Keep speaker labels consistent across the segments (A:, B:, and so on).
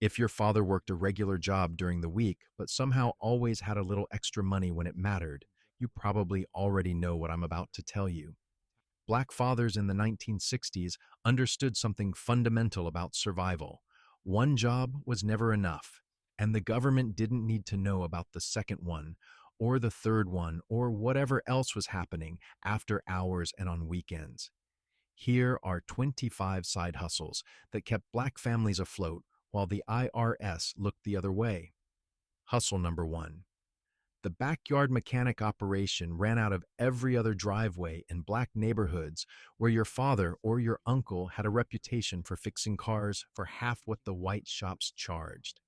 A: If your father worked a regular job during the week, but somehow always had a little extra money when it mattered, you probably already know what I'm about to tell you. Black fathers in the 1960s understood something fundamental about survival. One job was never enough, and the government didn't need to know about the second one, or the third one, or whatever else was happening after hours and on weekends. Here are 25 side hustles that kept black families afloat while the IRS looked the other way. Hustle number one. The backyard mechanic operation ran out of every other driveway in black neighborhoods where your father or your uncle had a reputation for fixing cars for half what the white shops charged.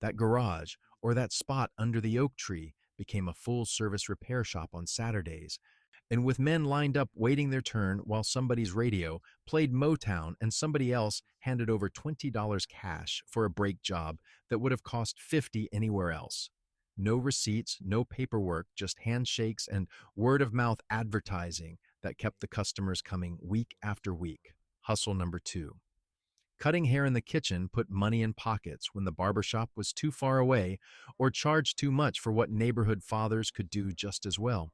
A: That garage or that spot under the oak tree became a full-service repair shop on Saturdays, and with men lined up waiting their turn while somebody's radio played Motown and somebody else handed over $20 cash for a brake job that would have cost 50 anywhere else. No receipts, no paperwork, just handshakes and word-of-mouth advertising that kept the customers coming week after week. Hustle number two. Cutting hair in the kitchen put money in pockets when the barbershop was too far away or charged too much for what neighborhood fathers could do just as well.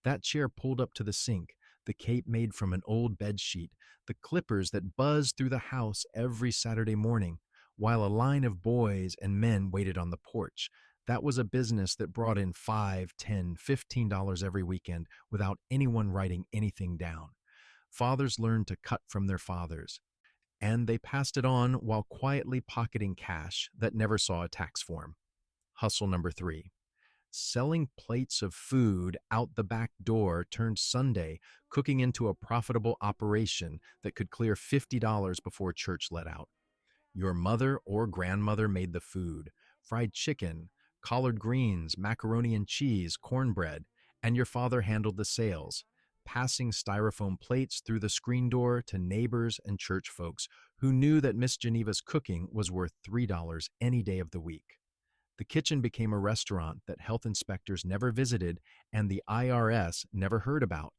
A: That chair pulled up to the sink, the cape made from an old bed sheet, the clippers that buzzed through the house every Saturday morning, while a line of boys and men waited on the porch. That was a business that brought in $5, $10, $15 every weekend without anyone writing anything down. Fathers learned to cut from their fathers, and they passed it on while quietly pocketing cash that never saw a tax form. Hustle number three. Selling plates of food out the back door turned Sunday cooking into a profitable operation that could clear $50 before church let out. Your mother or grandmother made the food, fried chicken, collard greens, macaroni and cheese, cornbread, and your father handled the sales, passing styrofoam plates through the screen door to neighbors and church folks who knew that Miss Geneva's cooking was worth $3 any day of the week. The kitchen became a restaurant that health inspectors never visited and the IRS never heard about.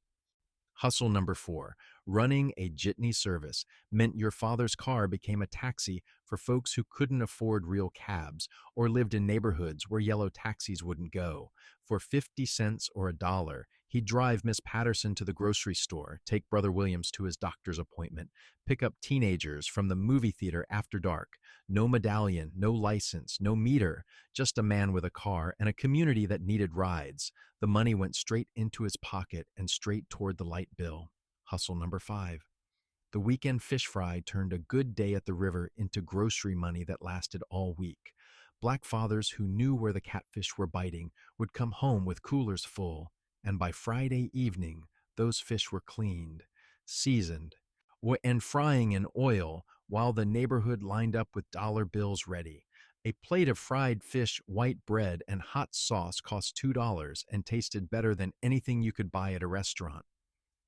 A: Hustle number four. Running a jitney service meant your father's car became a taxi for folks who couldn't afford real cabs or lived in neighborhoods where yellow taxis wouldn't go. For 50 cents or $1, he'd drive Miss Patterson to the grocery store, take Brother Williams to his doctor's appointment, pick up teenagers from the movie theater after dark. No medallion, no license, no meter, just a man with a car and a community that needed rides. The money went straight into his pocket and straight toward the light bill. Hustle number five. The weekend fish fry turned a good day at the river into grocery money that lasted all week. Black fathers who knew where the catfish were biting would come home with coolers full, and by Friday evening, those fish were cleaned, seasoned, and frying in oil while the neighborhood lined up with dollar bills ready. A plate of fried fish, white bread, and hot sauce cost $2 and tasted better than anything you could buy at a restaurant.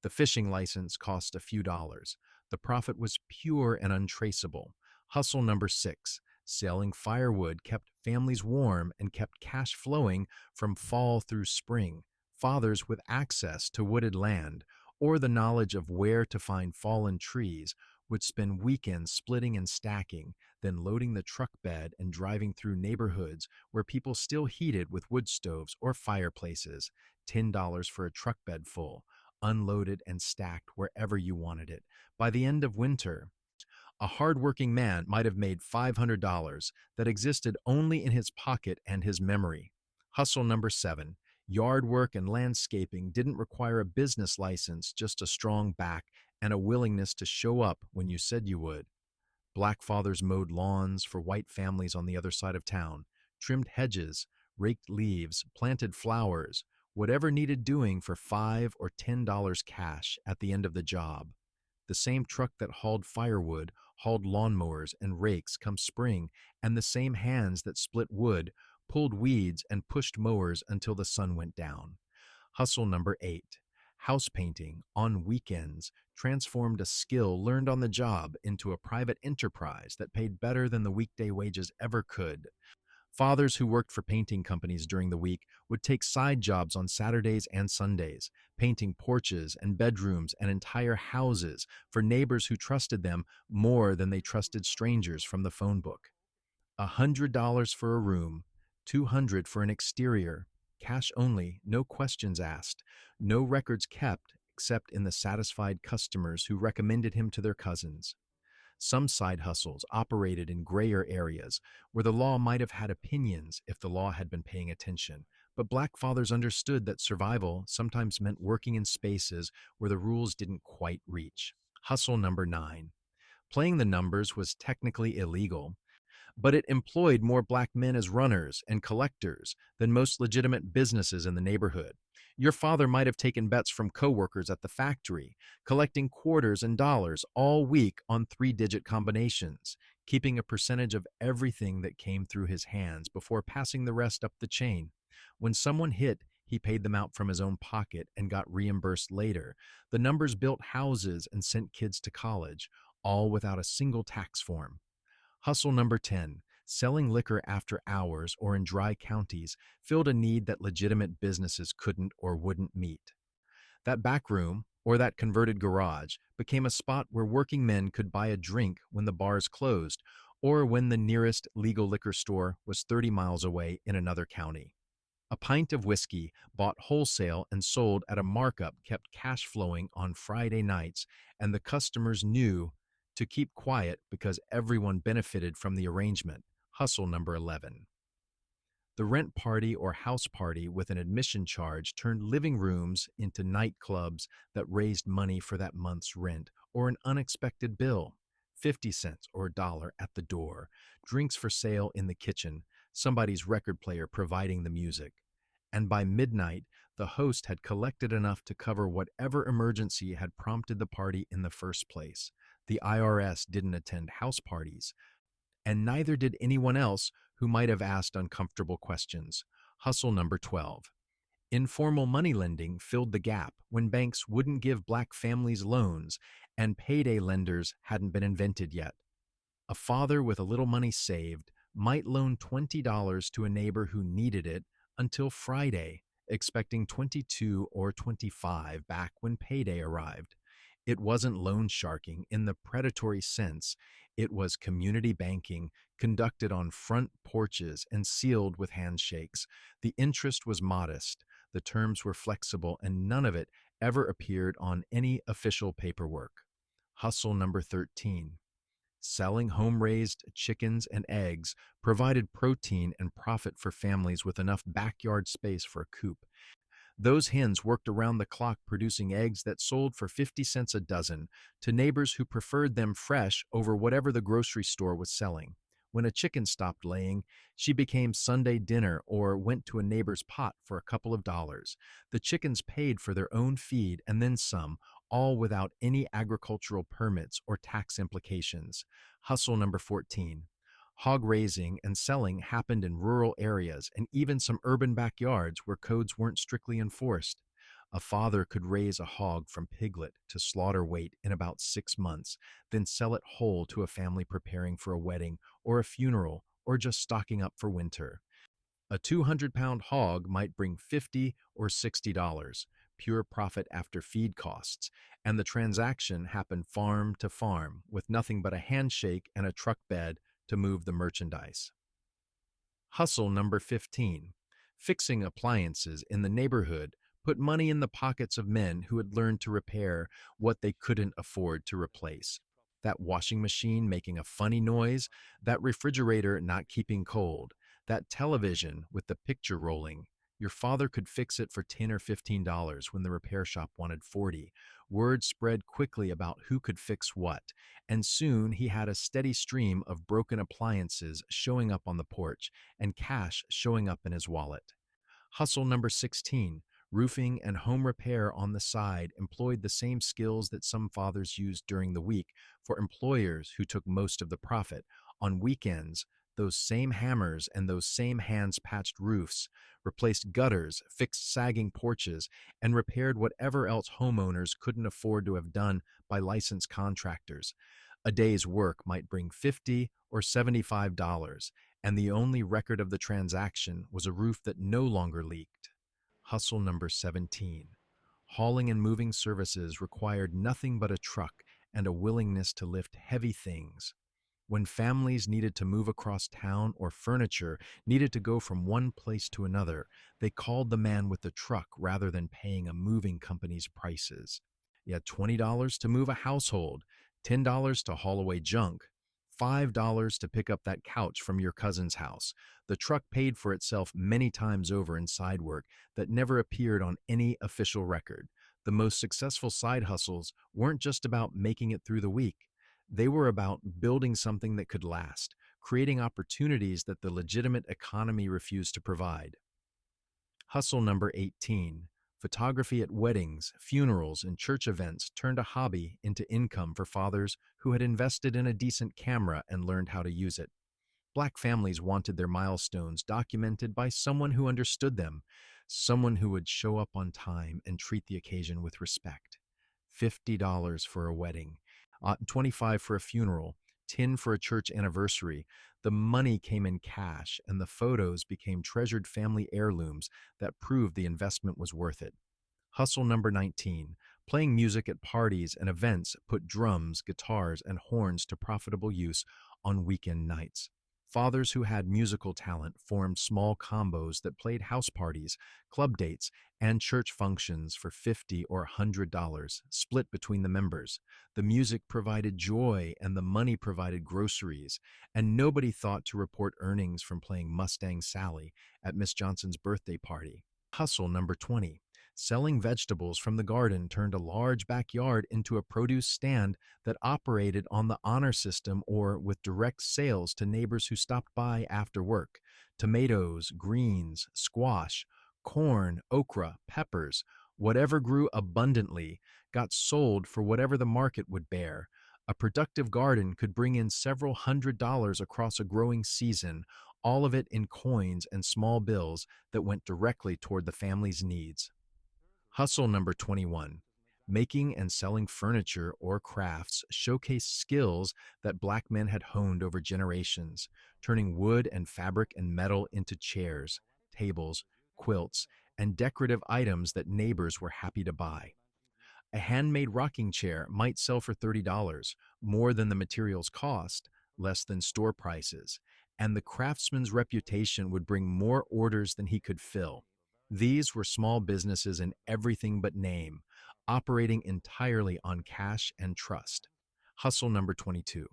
A: The fishing license cost a few dollars. The profit was pure and untraceable. Hustle number six. Selling firewood kept families warm and kept cash flowing from fall through spring. Fathers with access to wooded land or the knowledge of where to find fallen trees would spend weekends splitting and stacking, then loading the truck bed and driving through neighborhoods where people still heated with wood stoves or fireplaces. $10 for a truck bed full, unloaded and stacked wherever you wanted it. By the end of winter, a hardworking man might have made $500 that existed only in his pocket and his memory. Hustle number seven. Yard work and landscaping didn't require a business license, just a strong back and a willingness to show up when you said you would. Black fathers mowed lawns for white families on the other side of town, trimmed hedges, raked leaves, planted flowers, whatever needed doing for $5 or $10 cash at the end of the job. The same truck that hauled firewood hauled lawnmowers and rakes come spring, and the same hands that split wood pulled weeds and pushed mowers until the sun went down. Hustle number eight. House painting on weekends transformed a skill learned on the job into a private enterprise that paid better than the weekday wages ever could. Fathers who worked for painting companies during the week would take side jobs on Saturdays and Sundays, painting porches and bedrooms and entire houses for neighbors who trusted them more than they trusted strangers from the phone book. $100 for a room, 200 for an exterior, cash only, no questions asked, no records kept except in the satisfied customers who recommended him to their cousins. Some side hustles operated in grayer areas where the law might have had opinions if the law had been paying attention, but black fathers understood that survival sometimes meant working in spaces where the rules didn't quite reach. Hustle number 9. Playing the numbers was technically illegal, but it employed more black men as runners and collectors than most legitimate businesses in the neighborhood. Your father might have taken bets from coworkers at the factory, collecting quarters and dollars all week on three-digit combinations, keeping a percentage of everything that came through his hands before passing the rest up the chain. When someone hit, he paid them out from his own pocket and got reimbursed later. The numbers built houses and sent kids to college, all without a single tax form. Hustle number 10, selling liquor after hours or in dry counties, filled a need that legitimate businesses couldn't or wouldn't meet. That back room, or that converted garage, became a spot where working men could buy a drink when the bars closed, or when the nearest legal liquor store was 30 miles away in another county. A pint of whiskey, bought wholesale and sold at a markup, kept cash flowing on Friday nights, and the customers knew to keep quiet because everyone benefited from the arrangement. Hustle number 11. The rent party or house party with an admission charge turned living rooms into nightclubs that raised money for that month's rent or an unexpected bill. 50 cents or a dollar at the door, drinks for sale in the kitchen, somebody's record player providing the music. And by midnight, the host had collected enough to cover whatever emergency had prompted the party in the first place. The IRS didn't attend house parties, and neither did anyone else who might have asked uncomfortable questions. Hustle number 12. Informal money lending filled the gap when banks wouldn't give black families loans and payday lenders hadn't been invented yet. A father with a little money saved might loan $20 to a neighbor who needed it until Friday, expecting 22 or 25 back when payday arrived. It wasn't loan sharking in the predatory sense. It was community banking conducted on front porches and sealed with handshakes. The interest was modest, the terms were flexible, and none of it ever appeared on any official paperwork. Hustle number 13. Selling home-raised chickens and eggs provided protein and profit for families with enough backyard space for a coop. Those hens worked around the clock producing eggs that sold for 50 cents a dozen to neighbors who preferred them fresh over whatever the grocery store was selling. When a chicken stopped laying, she became Sunday dinner or went to a neighbor's pot for a couple of dollars. The chickens paid for their own feed and then some, all without any agricultural permits or tax implications. Hustle number 14. Hog raising and selling happened in rural areas and even some urban backyards where codes weren't strictly enforced. A father could raise a hog from piglet to slaughter weight in about 6 months, then sell it whole to a family preparing for a wedding or a funeral or just stocking up for winter. A 200-pound hog might bring $50 or $60, pure profit after feed costs, and the transaction happened farm to farm with nothing but a handshake and a truck bed to move the merchandise. Hustle number 15. Fixing appliances in the neighborhood put money in the pockets of men who had learned to repair what they couldn't afford to replace. That washing machine making a funny noise, that refrigerator not keeping cold, that television with the picture rolling. Your father could fix it for $10 or $15 when the repair shop wanted 40. Word spread quickly about who could fix what, and soon he had a steady stream of broken appliances showing up on the porch and cash showing up in his wallet. Hustle number 16. Roofing and home repair on the side employed the same skills that some fathers used during the week for employers who took most of the profit. On weekends, those same hammers and those same hands patched roofs, replaced gutters, fixed sagging porches, and repaired whatever else homeowners couldn't afford to have done by licensed contractors. A day's work might bring $50 or $75, and the only record of the transaction was a roof that no longer leaked. Hustle number 17. Hauling and moving services required nothing but a truck and a willingness to lift heavy things. When families needed to move across town or furniture needed to go from one place to another, they called the man with the truck rather than paying a moving company's prices. You had $20 to move a household, $10 to haul away junk, $5 to pick up that couch from your cousin's house. The truck paid for itself many times over in side work that never appeared on any official record. The most successful side hustles weren't just about making it through the week. They were about building something that could last, creating opportunities that the legitimate economy refused to provide. Hustle number 18. Photography at weddings, funerals, and church events turned a hobby into income for fathers who had invested in a decent camera and learned how to use it. Black families wanted their milestones documented by someone who understood them, someone who would show up on time and treat the occasion with respect. $50 for a wedding, 25 for a funeral, 10 for a church anniversary. The money came in cash, and the photos became treasured family heirlooms that proved the investment was worth it. Hustle number 19. Playing music at parties and events put drums, guitars, and horns to profitable use on weekend nights. Fathers who had musical talent formed small combos that played house parties, club dates, and church functions for $50 or $100, split between the members. The music provided joy and the money provided groceries, and nobody thought to report earnings from playing Mustang Sally at Miss Johnson's birthday party. Hustle number 20. Selling vegetables from the garden turned a large backyard into a produce stand that operated on the honor system or with direct sales to neighbors who stopped by after work. Tomatoes, greens, squash, corn, okra, peppers, whatever grew abundantly got sold for whatever the market would bear. A productive garden could bring in several $100s across a growing season, all of it in coins and small bills that went directly toward the family's needs. Hustle number 21. Making and selling furniture or crafts showcased skills that black men had honed over generations, turning wood and fabric and metal into chairs, tables, quilts, and decorative items that neighbors were happy to buy. A handmade rocking chair might sell for $30, more than the materials cost, less than store prices, and the craftsman's reputation would bring more orders than he could fill. These were small businesses in everything but name, operating entirely on cash and trust. Hustle number 22.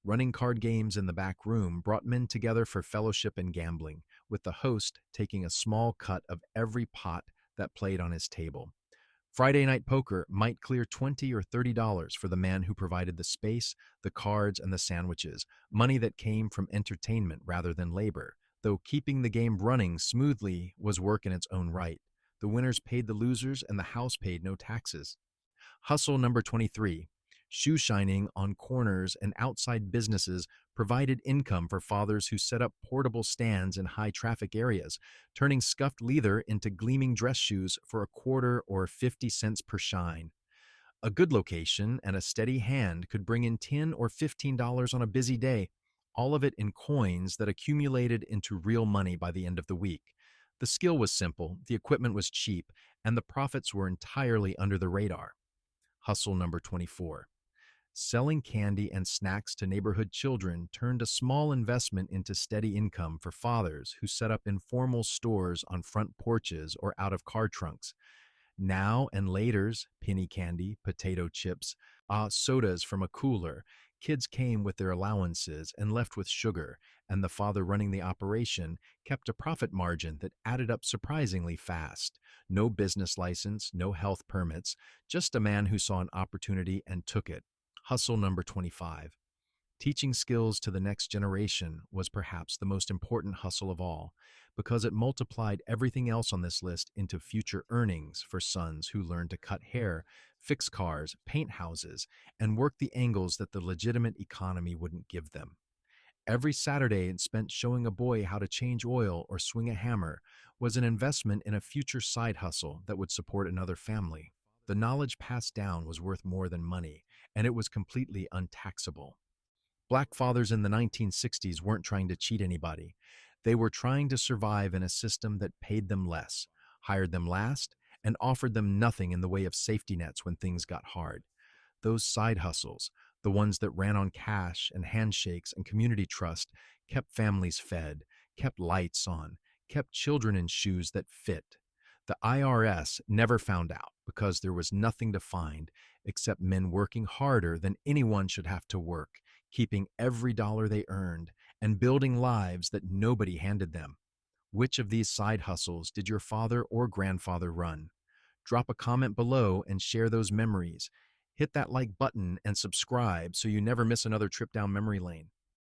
A: Running card games in the back room brought men together for fellowship and gambling, with the host taking a small cut of every pot that played on his table. Friday night poker might clear $20 or $30 for the man who provided the space, the cards, and the sandwiches, money that came from entertainment rather than labor. Though keeping the game running smoothly was work in its own right. The winners paid the losers and the house paid no taxes. Hustle number 23. Shoe shining on corners and outside businesses provided income for fathers who set up portable stands in high traffic areas, turning scuffed leather into gleaming dress shoes for a quarter or 50 cents per shine. A good location and a steady hand could bring in $10 or $15 on a busy day, all of it in coins that accumulated into real money by the end of the week. The skill was simple, the equipment was cheap, and the profits were entirely under the radar. Hustle number 24. Selling candy and snacks to neighborhood children turned a small investment into steady income for fathers who set up informal stores on front porches or out of car trunks. Now and later's penny candy, potato chips, sodas from a cooler. Kids came with their allowances and left with sugar, and the father running the operation kept a profit margin that added up surprisingly fast. No business license, no health permits, just a man who saw an opportunity and took it. Hustle number 25. Teaching skills to the next generation was perhaps the most important hustle of all, because it multiplied everything else on this list into future earnings for sons who learned to cut hair, fix cars, paint houses, and work the angles that the legitimate economy wouldn't give them. Every Saturday spent showing a boy how to change oil or swing a hammer was an investment in a future side hustle that would support another family. The knowledge passed down was worth more than money, and it was completely untaxable. Black fathers in the 1960s weren't trying to cheat anybody. They were trying to survive in a system that paid them less, hired them last, and offered them nothing in the way of safety nets when things got hard. Those side hustles, The ones that ran on cash and handshakes and community trust kept families fed, kept lights on, kept children in shoes that fit. The IRS never found out because there was nothing to find except men working harder than anyone should have to work, keeping every dollar they earned, and building lives that nobody handed them. Which of these side hustles did your father or grandfather run? Drop a comment below and share those memories. Hit that like button and subscribe so you never miss another trip down memory lane.